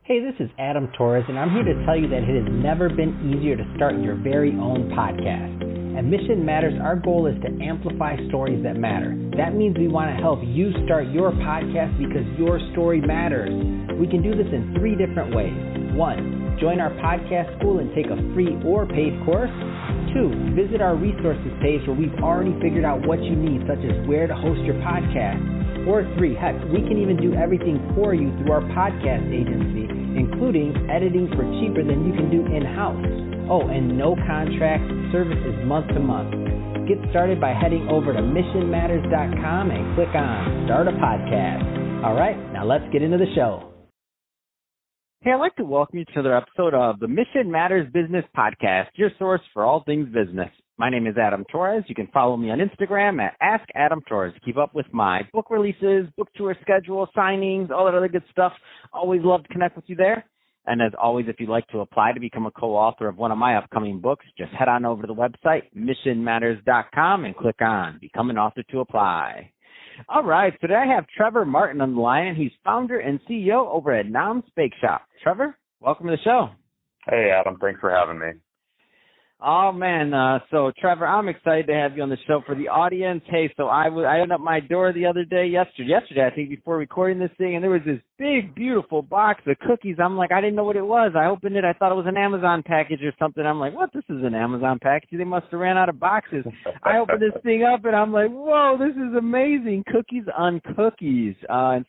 Hey, this is Adam Torres, and I'm here to tell you that it has never been easier to start your very own podcast. At Mission Matters, our goal is to amplify stories that matter. That means we want to help you start your podcast because your story matters. We can do this in 3 different ways. 1, join our podcast school and take a free or paid course. 2, visit our resources page where we've already figured out what you need, such as where to host your podcast. Or 3, heck, we can even do everything for you through our podcast agency, including editing for cheaper than you can do in-house. Oh, and no contract, service is month to month. Get started by heading over to missionmatters.com and click on Start a Podcast. All right, now let's get into the show. Hey, I'd like to welcome you to another episode of the Mission Matters Business Podcast, your source for all things business. My name is Adam Torres. You can follow me on Instagram at AskAdamTorres to keep up with my book releases, book tour schedule, signings, all that other good stuff. Always love to connect with you there. And as always, if you'd like to apply to become a co-author of one of my upcoming books, just head on over to the website, missionmatters.com, and click on Become an Author to apply. All right, so today I have Trevor Martin on the line, and he's founder and CEO over at Nam's Bake Shop. Trevor, welcome to the show. Hey, Adam. Thanks for having me. Oh, man. So, Trevor, I'm excited to have you on the show for the audience. Hey, so I opened up my door the other day, yesterday, I think, before recording this thing, and there was this big, beautiful box of cookies. I'm like, I didn't know what it was. I opened it. I thought it was an Amazon package or something. I'm like, what? This is an Amazon package. They must have ran out of boxes. I opened this thing up, and I'm like, whoa, this is amazing. Cookies on cookies. And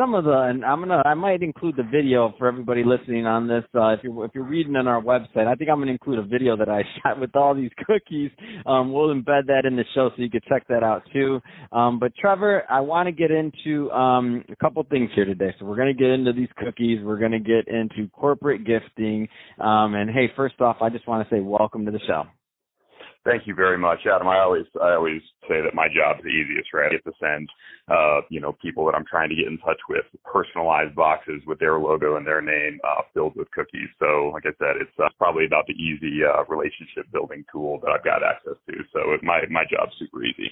and I might include the video for everybody listening on this. If you're reading on our website, I think I'm going to include a video that I shot with all these cookies. We'll embed that in the show so you can check that out too. But Trevor, I want to get into a couple things here today. So we're going to get into these cookies. We're going to get into corporate gifting. And hey, first off, I just want to say welcome to the show. Thank you very much, Adam. I always say that my job is the easiest, right? I get to send, people that I'm trying to get in touch with personalized boxes with their logo and their name filled with cookies. So, like I said, it's probably about the easy relationship building tool that I've got access to. So my job's super easy.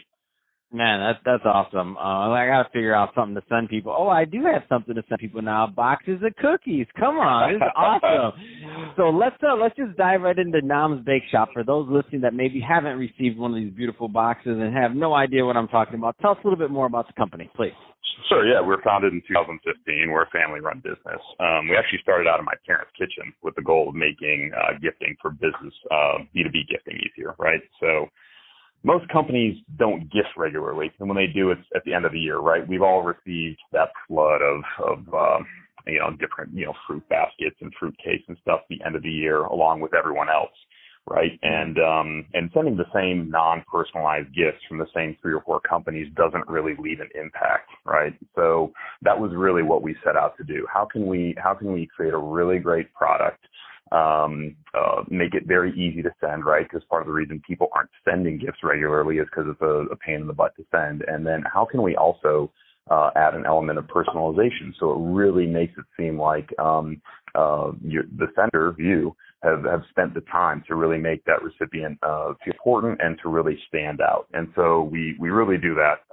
Man, that's awesome. I got to figure out something to send people. Oh, I do have something to send people now. Boxes of cookies. Come on, this is awesome. So let's just dive right into Nam's Bake Shop. For those listening that maybe haven't received one of these beautiful boxes and have no idea what I'm talking about, tell us a little bit more about the company, please. Sure, yeah. We were founded in 2015. We're a family-run business. We actually started out in my parents' kitchen with the goal of making gifting for business, B2B gifting easier, right? So most companies don't gift regularly, and when they do, it's at the end of the year, right? We've all received that flood of different, fruit baskets and fruit cakes and stuff at the end of the year, along with everyone else, right? And sending the same non-personalized gifts from the same 3 or 4 companies doesn't really leave an impact, right? So that was really what we set out to do. How can we create a really great product? Make it very easy to send, right? Because part of the reason people aren't sending gifts regularly is because it's a pain in the butt to send. And then how can we also add an element of personalization so it really makes it seem like the sender, you, have spent the time to really make that recipient feel important and to really stand out. And so we really do that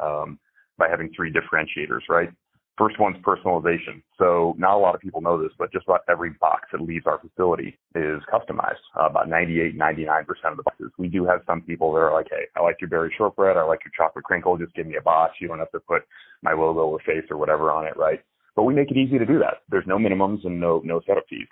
by having 3 differentiators, right? First one's personalization. So not a lot of people know this, but just about every box that leaves our facility is customized. About 98, 99% of the boxes. We do have some people that are like, hey, I like your berry shortbread. I like your chocolate crinkle. Just give me a box. You don't have to put my logo or face or whatever on it, right? But we make it easy to do that. There's no minimums and no setup fees.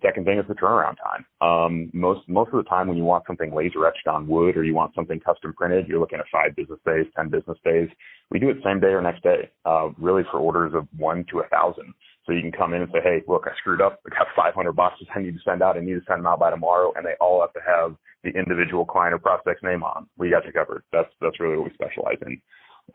Second thing is the turnaround time. Most of the time when you want something laser etched on wood or you want something custom printed, you're looking at 5 business days, 10 business days. We do it same day or next day, really for orders of 1 to 1,000. So you can come in and say, hey, look, I screwed up. I got 500 boxes I need to send out. I need to send them out by tomorrow. And they all have to have the individual client or prospect's name on. We got you covered. That's really what we specialize in.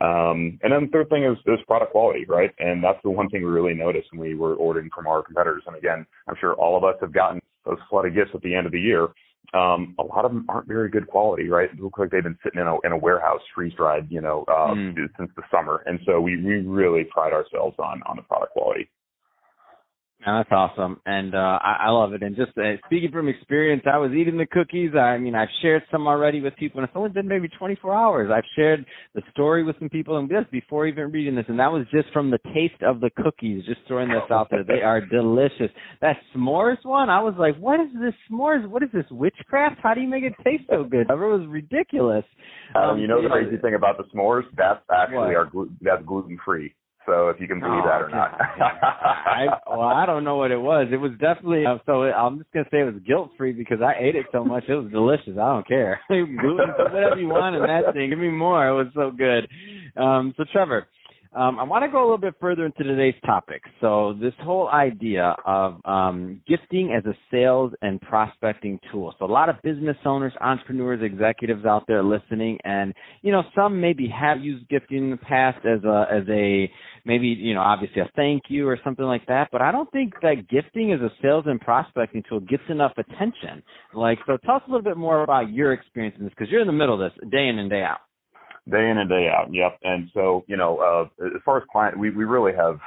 And then the third thing is product quality, right? And that's the one thing we really noticed when we were ordering from our competitors. And again, I'm sure all of us have gotten those flood of gifts at the end of the year. A lot of them aren't very good quality, right? It looks like they've been sitting in a warehouse, freeze-dried, since the summer. And so we really pride ourselves on the product quality. That's awesome, and I love it. And just speaking from experience, I was eating the cookies. I mean, I've shared some already with people, and it's only been maybe 24 hours. I've shared the story with some people, and this before even reading this, and that was just from the taste of the cookies. Just throwing this out there, they are delicious. That s'mores one, I was like, what is this s'mores? What is this, witchcraft? How do you make it taste so good? It was ridiculous. The crazy thing about the s'mores, that's actually that's gluten free. So if you can believe that or not. I don't know what it was. It was definitely, so I'm just going to say it was guilt-free because I ate it so much. It was delicious. I don't care. Gluten, whatever you want in that thing. Give me more. It was so good. So Trevor, I want to go a little bit further into today's topic. So this whole idea of gifting as a sales and prospecting tool. So a lot of business owners, entrepreneurs, executives out there listening, and some maybe have used gifting in the past as a maybe obviously a thank you or something like that. But I don't think that gifting as a sales and prospecting tool gets enough attention. So tell us a little bit more about your experience in this, because you're in the middle of this day in and day out. Day in and day out, yep. And so, as far as client, we really have,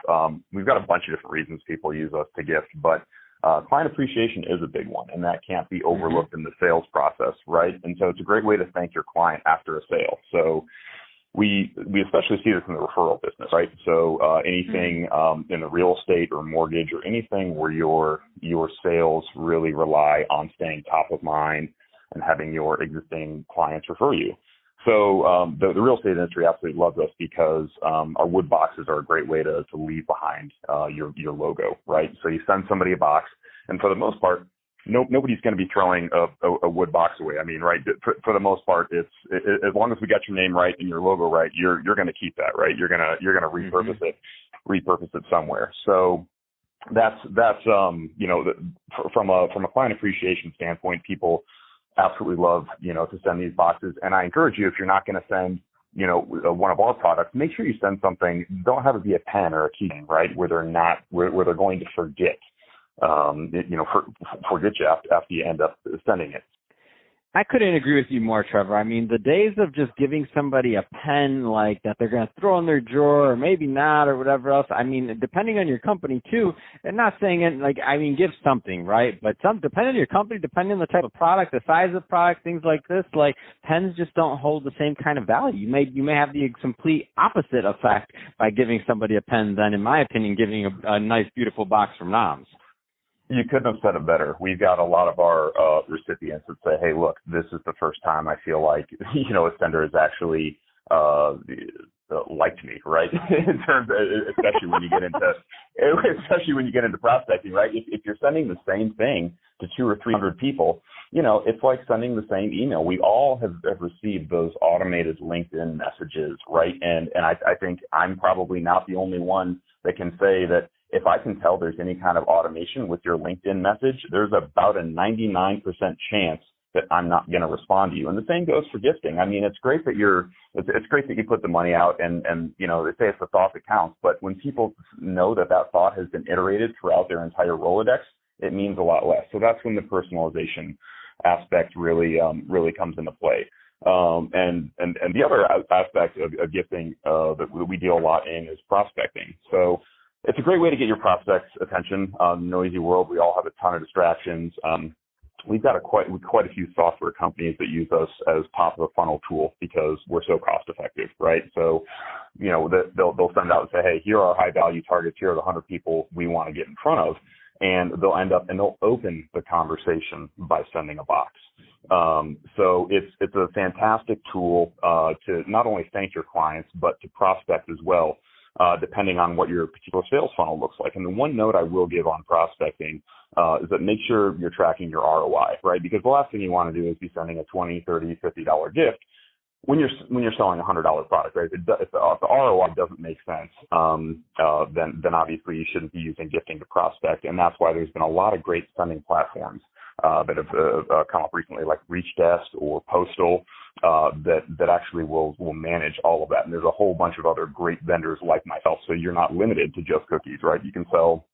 we've got a bunch of different reasons people use us to gift, but client appreciation is a big one, and that can't be overlooked in the sales process, right? And so it's a great way to thank your client after a sale. So we especially see this in the referral business, right? So anything in the real estate or mortgage or anything where your sales really rely on staying top of mind and having your existing clients refer you. So the real estate industry absolutely loves us because our wood boxes are a great way to leave behind your logo, right? So you send somebody a box, and for the most part, nobody's going to be throwing a wood box away. I mean, right? For the most part, it's as long as we got your name right and your logo right, you're going to keep that, right? You're gonna repurpose it somewhere. So that's from a client appreciation standpoint, people absolutely love, to send these boxes. And I encourage you, if you're not going to send, one of our products, make sure you send something. Don't have it be a pen or a keychain, right? Where they're going to forget, forget you after you end up sending it. I couldn't agree with you more, Trevor. I mean, the days of just giving somebody a pen like that they're going to throw in their drawer or maybe not or whatever else. I mean, depending on your company too, and not saying it give something, right? But depending on your company, depending on the type of product, the size of product, things like this, pens just don't hold the same kind of value. You may have the complete opposite effect by giving somebody a pen than, in my opinion, giving a nice, beautiful box from Noms. You couldn't have said it better. We've got a lot of our recipients that say, hey, look, this is the first time I feel like, a sender has actually liked me, right? In terms of, especially when you get into prospecting, right? If you're sending the same thing to 200 or 300 people, it's like sending the same email. We all have received those automated LinkedIn messages, right? And I think I'm probably not the only one that can say that if I can tell there's any kind of automation with your LinkedIn message, there's about a 99% chance that I'm not going to respond to you. And the same goes for gifting. I mean, it's great that it's great that you put the money out and they say it's the thought that counts. But when people know that thought has been iterated throughout their entire Rolodex, it means a lot less. So that's when the personalization aspect really comes into play. And the other aspect of gifting that we deal a lot in is prospecting. So it's a great way to get your prospects' attention. Noisy world, we all have a ton of distractions. We've got quite a few software companies that use us as top of the funnel tool because we're so cost effective, right? So, they'll send out and say, hey, here are high value targets. Here are the 100 people we want to get in front of. And they'll open the conversation by sending a box. So it's a fantastic tool to not only thank your clients, but to prospect as well, depending on what your particular sales funnel looks like. And the one note I will give on prospecting is that make sure you're tracking your ROI, right? Because the last thing you want to do is be sending a $20, $30, $50 gift when you're selling a $100 product, right? If the ROI doesn't make sense, then obviously you shouldn't be using gifting to prospect. And that's why there's been a lot of great sending platforms that have come up recently, like ReachDesk or Postal, that actually will manage all of that. And there's a whole bunch of other great vendors like myself. So you're not limited to just cookies, right? You can sell,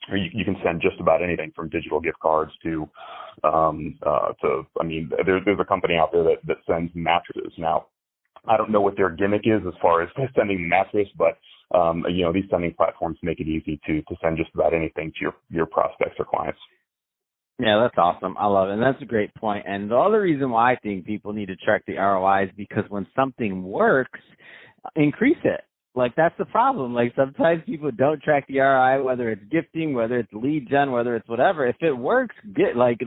or you can send just about anything from digital gift cards to there's a company out there that sends mattresses. Now, I don't know what their gimmick is as far as sending the mattress, but These sending platforms make it easy to send just about anything to your prospects or clients. Yeah, that's awesome. I love it. And that's a great point. And the other reason why I think people need to track the ROI is because when something works, increase it. Like, that's the problem. Like, sometimes people don't track the ROI, whether it's gifting, whether it's lead gen, whether it's whatever. If it works, like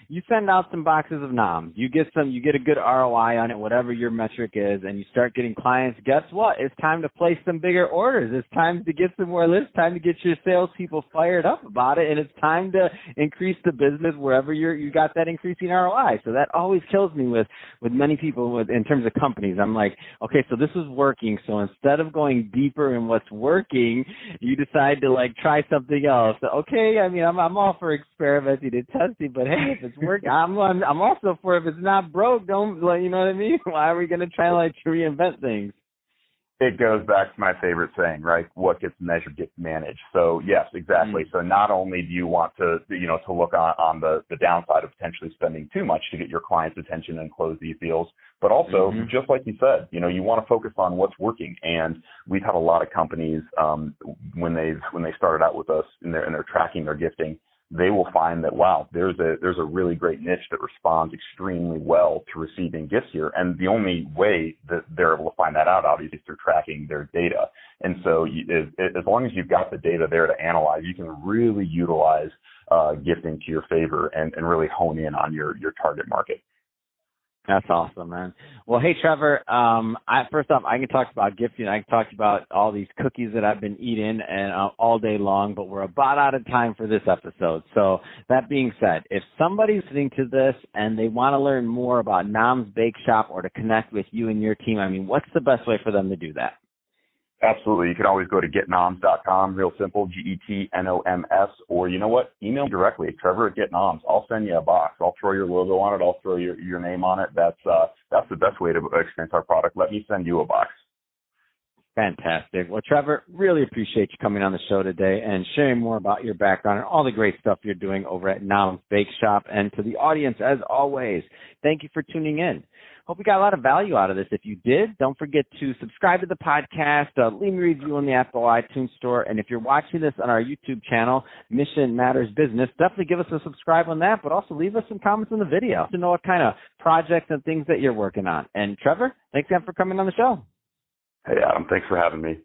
you send out some boxes of noms, you get a good ROI on it, whatever your metric is, and you start getting clients. Guess what? It's time to place some bigger orders. It's time to get some more lists, time to get your salespeople fired up about it, and it's time to increase the business wherever you got that increasing ROI. So that always kills me with many people in terms of companies. I'm like, okay, so this is working. So instead of going deeper in what's working, you decide to try something else. Okay, I mean, I'm all for experimenting and testing, but hey, if it's working, I'm also for if it's not broke, don't, you know what I mean? Why are we going to try to reinvent things? It goes back to my favorite saying, right? What gets measured gets managed. So yes, exactly. So not only do you want to look on the downside of potentially spending too much to get your clients' attention and close these deals, but also, just like you said, you want to focus on what's working. And we've had a lot of companies when they started out with us and they're tracking their gifting, they will find that, wow, there's a really great niche that responds extremely well to receiving gifts here. And the only way that they're able to find that out, obviously, is through tracking their data. And so as long as you've got the data there to analyze, you can really utilize gifting to your favor and really hone in on your target market. That's awesome, man. Well, hey, Trevor, first off, I can talk about gifting. I can talk about all these cookies that I've been eating and all day long, but we're about out of time for this episode. So that being said, if somebody's listening to this and they want to learn more about Noms Bake Shop or to connect with you and your team, I mean, what's the best way for them to do that? Absolutely. You can always go to getnoms.com, real simple, GETNOMS, or you know what? Email me directly, Trevor@getnoms. I'll send you a box. I'll throw your logo on it. I'll throw your name on it. That's the best way to experience our product. Let me send you a box. Fantastic. Well, Trevor, really appreciate you coming on the show today and sharing more about your background and all the great stuff you're doing over at Noms Bake Shop. And to the audience, as always, thank you for tuning in. Hope you got a lot of value out of this. If you did, don't forget to subscribe to the podcast, leave me a review on the Apple iTunes Store, and if you're watching this on our YouTube channel, Mission Matters Business, definitely give us a subscribe on that, but also leave us some comments on the video to know what kind of projects and things that you're working on. And Trevor, thanks again for coming on the show. Hey, Adam, thanks for having me.